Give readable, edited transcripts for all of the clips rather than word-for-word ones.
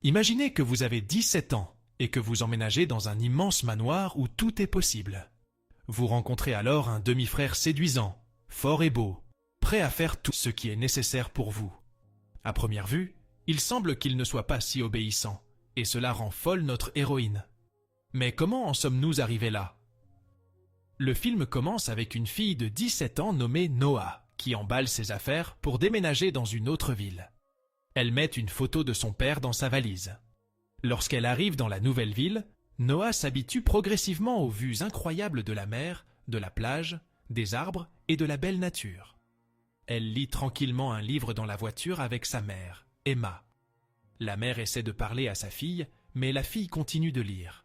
Imaginez que vous avez 17 ans et que vous emménagez dans un immense manoir où tout est possible. Vous rencontrez alors un demi-frère séduisant, fort et beau, prêt à faire tout ce qui est nécessaire pour vous. À première vue, il semble qu'il ne soit pas si obéissant, et cela rend folle notre héroïne. Mais comment en sommes-nous arrivés là? Le film commence avec une fille de 17 ans nommée Noah, qui emballe ses affaires pour déménager dans une autre ville. Elle met une photo de son père dans sa valise. Lorsqu'elle arrive dans la nouvelle ville, Noah s'habitue progressivement aux vues incroyables de la mer, de la plage, des arbres et de la belle nature. Elle lit tranquillement un livre dans la voiture avec sa mère, Emma. La mère essaie de parler à sa fille, mais la fille continue de lire.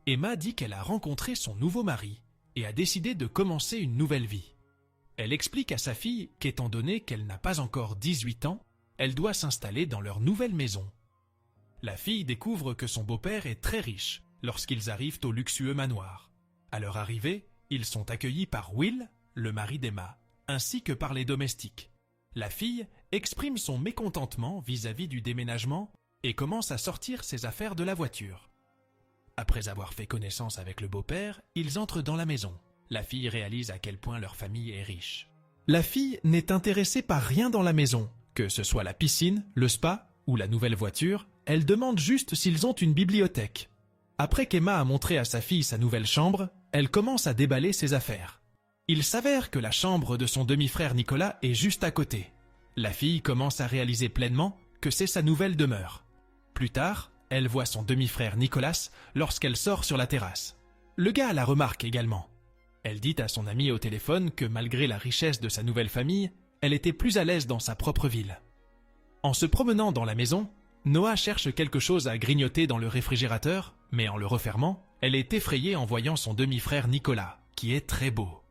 Emma dit qu'elle a rencontré son nouveau mari et a décidé de commencer une nouvelle vie. Elle explique à sa fille qu'étant donné qu'elle n'a pas encore 18 ans, elle doit s'installer dans leur nouvelle maison. La fille découvre que son beau-père est très riche lorsqu'ils arrivent au luxueux manoir. À leur arrivée, ils sont accueillis par Will, le mari d'Emma, ainsi que par les domestiques. La fille exprime son mécontentement vis-à-vis du déménagement et commence à sortir ses affaires de la voiture. Après avoir fait connaissance avec le beau-père, ils entrent dans la maison. La fille réalise à quel point leur famille est riche. La fille n'est intéressée par rien dans la maison, que ce soit la piscine, le spa ou la nouvelle voiture, elle demande juste s'ils ont une bibliothèque. Après qu'Emma a montré à sa fille sa nouvelle chambre, elle commence à déballer ses affaires. Il s'avère que la chambre de son demi-frère Nicolas est juste à côté. La fille commence à réaliser pleinement que c'est sa nouvelle demeure. Plus tard, elle voit son demi-frère Nicolas lorsqu'elle sort sur la terrasse. Le gars la remarque également. Elle dit à son ami au téléphone que malgré la richesse de sa nouvelle famille, elle était plus à l'aise dans sa propre ville. En se promenant dans la maison, Noah cherche quelque chose à grignoter dans le réfrigérateur, mais en le refermant, elle est effrayée en voyant son demi-frère Nicolas, qui est très beau.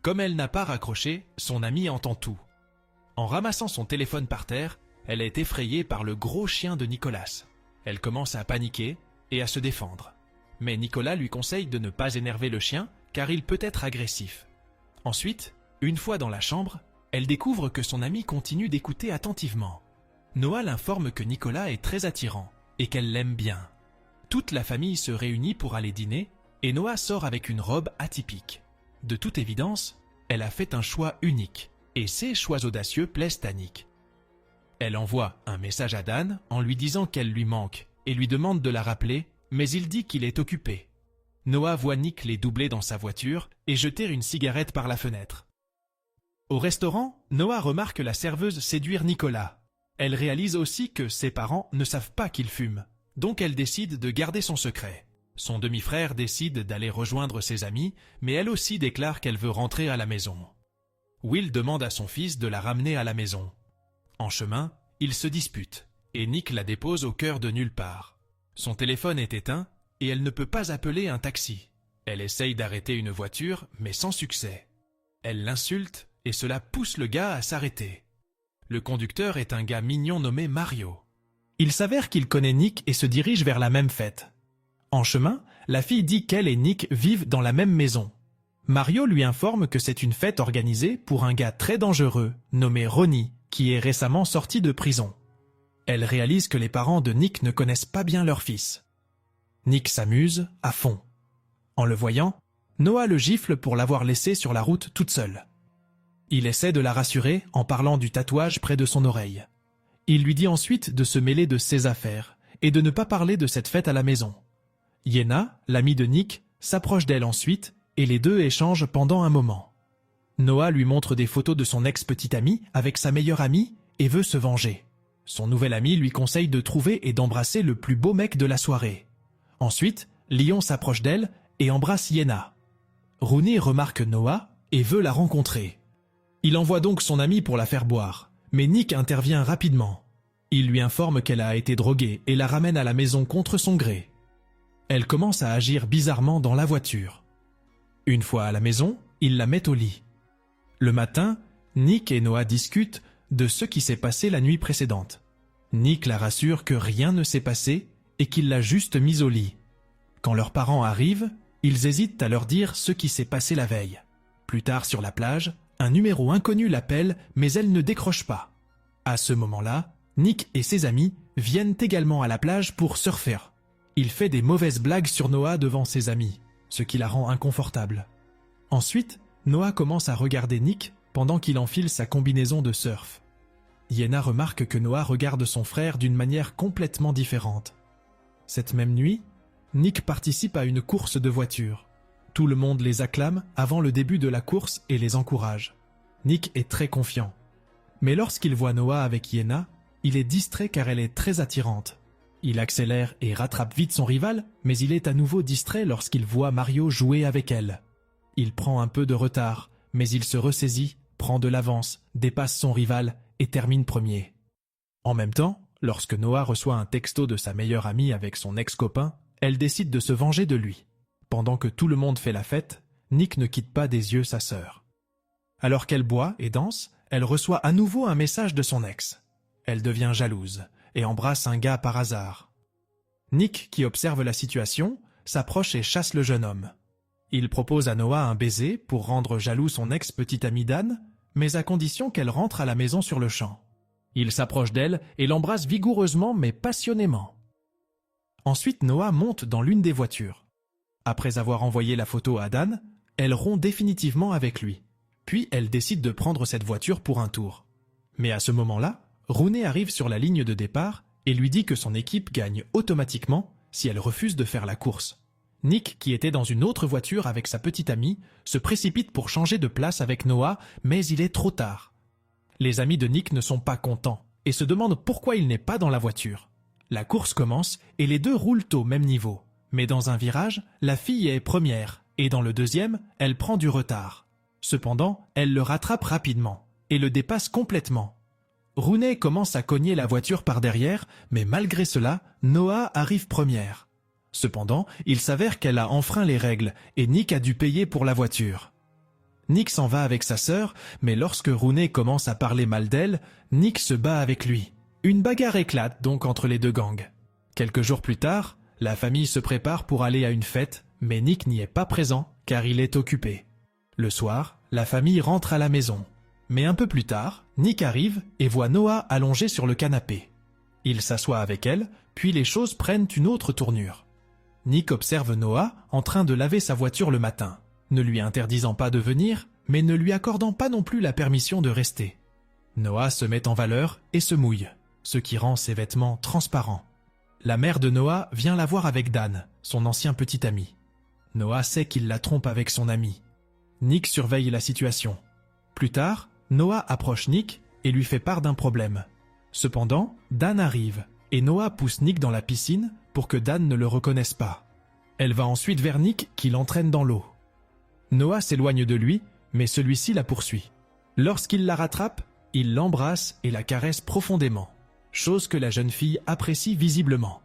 Comme elle n'a pas raccroché, son ami entend tout. En ramassant son téléphone par terre, elle est effrayée par le gros chien de Nicolas. Elle commence à paniquer et à se défendre. Mais Nicolas lui conseille de ne pas énerver le chien, car il peut être agressif. Ensuite, une fois dans la chambre, elle découvre que son ami continue d'écouter attentivement. Noah l'informe que Nicolas est très attirant et qu'elle l'aime bien. Toute la famille se réunit pour aller dîner et Noah sort avec une robe atypique. De toute évidence, elle a fait un choix unique et ses choix audacieux plaisent à Nick. Elle envoie un message à Dan en lui disant qu'elle lui manque et lui demande de la rappeler, mais il dit qu'il est occupé. Noah voit Nick les doubler dans sa voiture et jeter une cigarette par la fenêtre. Au restaurant, Noah remarque la serveuse séduire Nicolas. Elle réalise aussi que ses parents ne savent pas qu'il fume, donc elle décide de garder son secret. Son demi-frère décide d'aller rejoindre ses amis, mais elle aussi déclare qu'elle veut rentrer à la maison. Will demande à son fils de la ramener à la maison. En chemin, ils se disputent, et Nick la dépose au cœur de nulle part. Son téléphone est éteint, et elle ne peut pas appeler un taxi. Elle essaye d'arrêter une voiture, mais sans succès. Elle l'insulte, et cela pousse le gars à s'arrêter. Le conducteur est un gars mignon nommé Mario. Il s'avère qu'il connaît Nick et se dirige vers la même fête. En chemin, la fille dit qu'elle et Nick vivent dans la même maison. Mario lui informe que c'est une fête organisée pour un gars très dangereux, nommé Ronnie, qui est récemment sorti de prison. Elle réalise que les parents de Nick ne connaissent pas bien leur fils. Nick s'amuse à fond. En le voyant, Noah le gifle pour l'avoir laissé sur la route toute seule. Il essaie de la rassurer en parlant du tatouage près de son oreille. Il lui dit ensuite de se mêler de ses affaires et de ne pas parler de cette fête à la maison. Yenna, l'amie de Nick, s'approche d'elle ensuite et les deux échangent pendant un moment. Noah lui montre des photos de son ex-petite amie avec sa meilleure amie et veut se venger. Son nouvel ami lui conseille de trouver et d'embrasser le plus beau mec de la soirée. Ensuite, Leon s'approche d'elle et embrasse Yenna. Rooney remarque Noah et veut la rencontrer. Il envoie donc son ami pour la faire boire, mais Nick intervient rapidement. Il lui informe qu'elle a été droguée et la ramène à la maison contre son gré. Elle commence à agir bizarrement dans la voiture. Une fois à la maison, il la met au lit. Le matin, Nick et Noah discutent de ce qui s'est passé la nuit précédente. Nick la rassure que rien ne s'est passé et qu'il l'a juste mise au lit. Quand leurs parents arrivent, ils hésitent à leur dire ce qui s'est passé la veille. Plus tard sur la plage, un numéro inconnu l'appelle, mais elle ne décroche pas. À ce moment-là, Nick et ses amis viennent également à la plage pour surfer. Il fait des mauvaises blagues sur Noah devant ses amis, ce qui la rend inconfortable. Ensuite, Noah commence à regarder Nick pendant qu'il enfile sa combinaison de surf. Yenna remarque que Noah regarde son frère d'une manière complètement différente. Cette même nuit, Nick participe à une course de voitures. Tout le monde les acclame avant le début de la course et les encourage. Nick est très confiant. Mais lorsqu'il voit Noah avec Yenna, il est distrait car elle est très attirante. Il accélère et rattrape vite son rival, mais il est à nouveau distrait lorsqu'il voit Mario jouer avec elle. Il prend un peu de retard, mais il se ressaisit, prend de l'avance, dépasse son rival et termine premier. En même temps, lorsque Noah reçoit un texto de sa meilleure amie avec son ex-copain, elle décide de se venger de lui. Pendant que tout le monde fait la fête, Nick ne quitte pas des yeux sa sœur. Alors qu'elle boit et danse, elle reçoit à nouveau un message de son ex. Elle devient jalouse et embrasse un gars par hasard. Nick, qui observe la situation, s'approche et chasse le jeune homme. Il propose à Noah un baiser pour rendre jaloux son ex-petite amie Dan, mais à condition qu'elle rentre à la maison sur le champ. Il s'approche d'elle et l'embrasse vigoureusement mais passionnément. Ensuite, Noah monte dans l'une des voitures. Après avoir envoyé la photo à Dan, elle rompt définitivement avec lui. Puis elle décide de prendre cette voiture pour un tour. Mais à ce moment-là, Rooney arrive sur la ligne de départ et lui dit que son équipe gagne automatiquement si elle refuse de faire la course. Nick, qui était dans une autre voiture avec sa petite amie, se précipite pour changer de place avec Noah, mais il est trop tard. Les amis de Nick ne sont pas contents et se demandent pourquoi il n'est pas dans la voiture. La course commence et les deux roulent au même niveau. Mais dans un virage, la fille est première et dans le deuxième, elle prend du retard. Cependant, elle le rattrape rapidement et le dépasse complètement. Rooney commence à cogner la voiture par derrière, mais malgré cela, Noah arrive première. Cependant, il s'avère qu'elle a enfreint les règles et Nick a dû payer pour la voiture. Nick s'en va avec sa sœur, mais lorsque Rooney commence à parler mal d'elle, Nick se bat avec lui. Une bagarre éclate donc entre les deux gangs. Quelques jours plus tard, la famille se prépare pour aller à une fête, mais Nick n'y est pas présent car il est occupé. Le soir, la famille rentre à la maison. Mais un peu plus tard, Nick arrive et voit Noah allongé sur le canapé. Il s'assoit avec elle, puis les choses prennent une autre tournure. Nick observe Noah en train de laver sa voiture le matin, ne lui interdisant pas de venir, mais ne lui accordant pas non plus la permission de rester. Noah se met en valeur et se mouille, ce qui rend ses vêtements transparents. La mère de Noah vient la voir avec Dan, son ancien petit ami. Noah sait qu'il la trompe avec son ami. Nick surveille la situation. Plus tard, Noah approche Nick et lui fait part d'un problème. Cependant, Dan arrive et Noah pousse Nick dans la piscine pour que Dan ne le reconnaisse pas. Elle va ensuite vers Nick qui l'entraîne dans l'eau. Noah s'éloigne de lui, mais celui-ci la poursuit. Lorsqu'il la rattrape, il l'embrasse et la caresse profondément, chose que la jeune fille apprécie visiblement.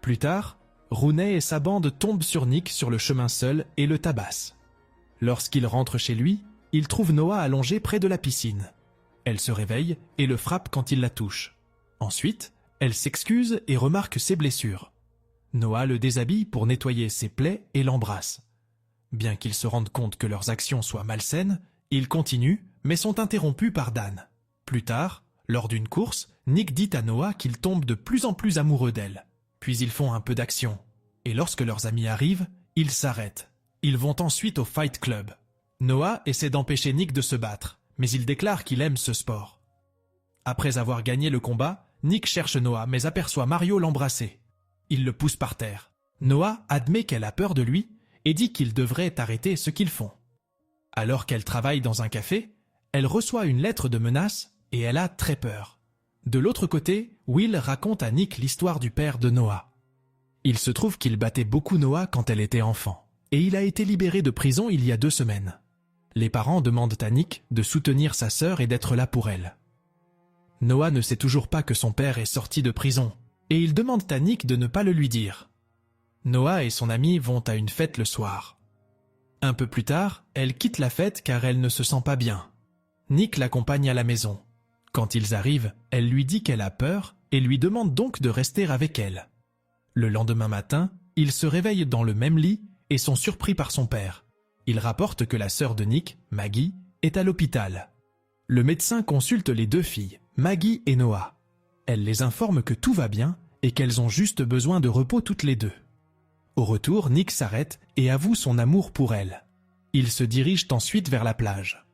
Plus tard, Rooney et sa bande tombent sur Nick sur le chemin seul et le tabassent. Lorsqu'il rentre chez lui, il trouve Noah allongé près de la piscine. Elle se réveille et le frappe quand il la touche. Ensuite, elle s'excuse et remarque ses blessures. Noah le déshabille pour nettoyer ses plaies et l'embrasse. Bien qu'ils se rendent compte que leurs actions soient malsaines, ils continuent, mais sont interrompus par Dan. Plus tard, lors d'une course, Nick dit à Noah qu'il tombe de plus en plus amoureux d'elle. Puis ils font un peu d'action. Et lorsque leurs amis arrivent, ils s'arrêtent. Ils vont ensuite au Fight Club. Noah essaie d'empêcher Nick de se battre, mais il déclare qu'il aime ce sport. Après avoir gagné le combat, Nick cherche Noah mais aperçoit Mario l'embrasser. Il le pousse par terre. Noah admet qu'elle a peur de lui et dit qu'ils devraient arrêter ce qu'ils font. Alors qu'elle travaille dans un café, elle reçoit une lettre de menace et elle a très peur. De l'autre côté, Will raconte à Nick l'histoire du père de Noah. Il se trouve qu'il battait beaucoup Noah quand elle était enfant, et il a été libéré de prison il y a 2 semaines. Les parents demandent à Nick de soutenir sa sœur et d'être là pour elle. Noah ne sait toujours pas que son père est sorti de prison, et il demande à Nick de ne pas le lui dire. Noah et son ami vont à une fête le soir. Un peu plus tard, elle quitte la fête car elle ne se sent pas bien. Nick l'accompagne à la maison. Quand ils arrivent, elle lui dit qu'elle a peur et lui demande donc de rester avec elle. Le lendemain matin, ils se réveillent dans le même lit et sont surpris par son père. Il rapporte que la sœur de Nick, Maggie, est à l'hôpital. Le médecin consulte les 2 filles, Maggie et Noah. Elle les informe que tout va bien et qu'elles ont juste besoin de repos toutes les deux. Au retour, Nick s'arrête et avoue son amour pour elle. Ils se dirigent ensuite vers la plage.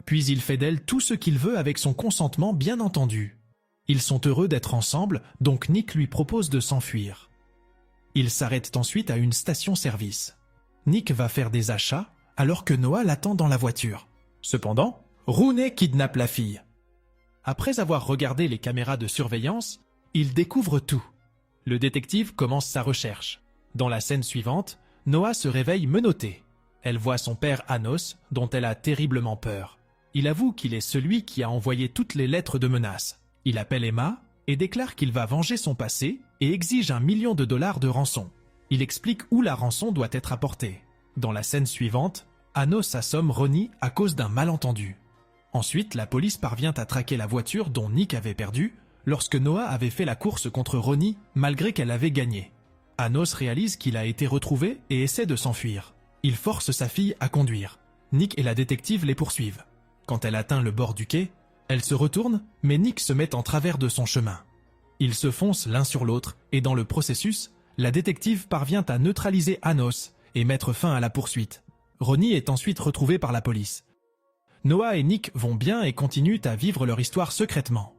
Puis il fait d'elle tout ce qu'il veut avec son consentement bien entendu. Ils sont heureux d'être ensemble, donc Nick lui propose de s'enfuir. Ils s'arrêtent ensuite à une station-service. Nick va faire des achats alors que Noah l'attend dans la voiture. Cependant, Rooney kidnappe la fille. Après avoir regardé les caméras de surveillance, il découvre tout. Le détective commence sa recherche. Dans la scène suivante, Noah se réveille menotté. Elle voit son père Anos, dont elle a terriblement peur. Il avoue qu'il est celui qui a envoyé toutes les lettres de menace. Il appelle Emma et déclare qu'il va venger son passé et exige $1 million de rançon. Il explique où la rançon doit être apportée. Dans la scène suivante, Anos assomme Ronnie à cause d'un malentendu. Ensuite, la police parvient à traquer la voiture dont Nick avait perdu lorsque Noah avait fait la course contre Ronnie malgré qu'elle avait gagné. Anos réalise qu'il a été retrouvé et essaie de s'enfuir. Il force sa fille à conduire. Nick et la détective les poursuivent. Quand elle atteint le bord du quai, elle se retourne, mais Nick se met en travers de son chemin. Ils se foncent l'un sur l'autre et dans le processus, la détective parvient à neutraliser Anos et mettre fin à la poursuite. Ronnie est ensuite retrouvé par la police. Noah et Nick vont bien et continuent à vivre leur histoire secrètement.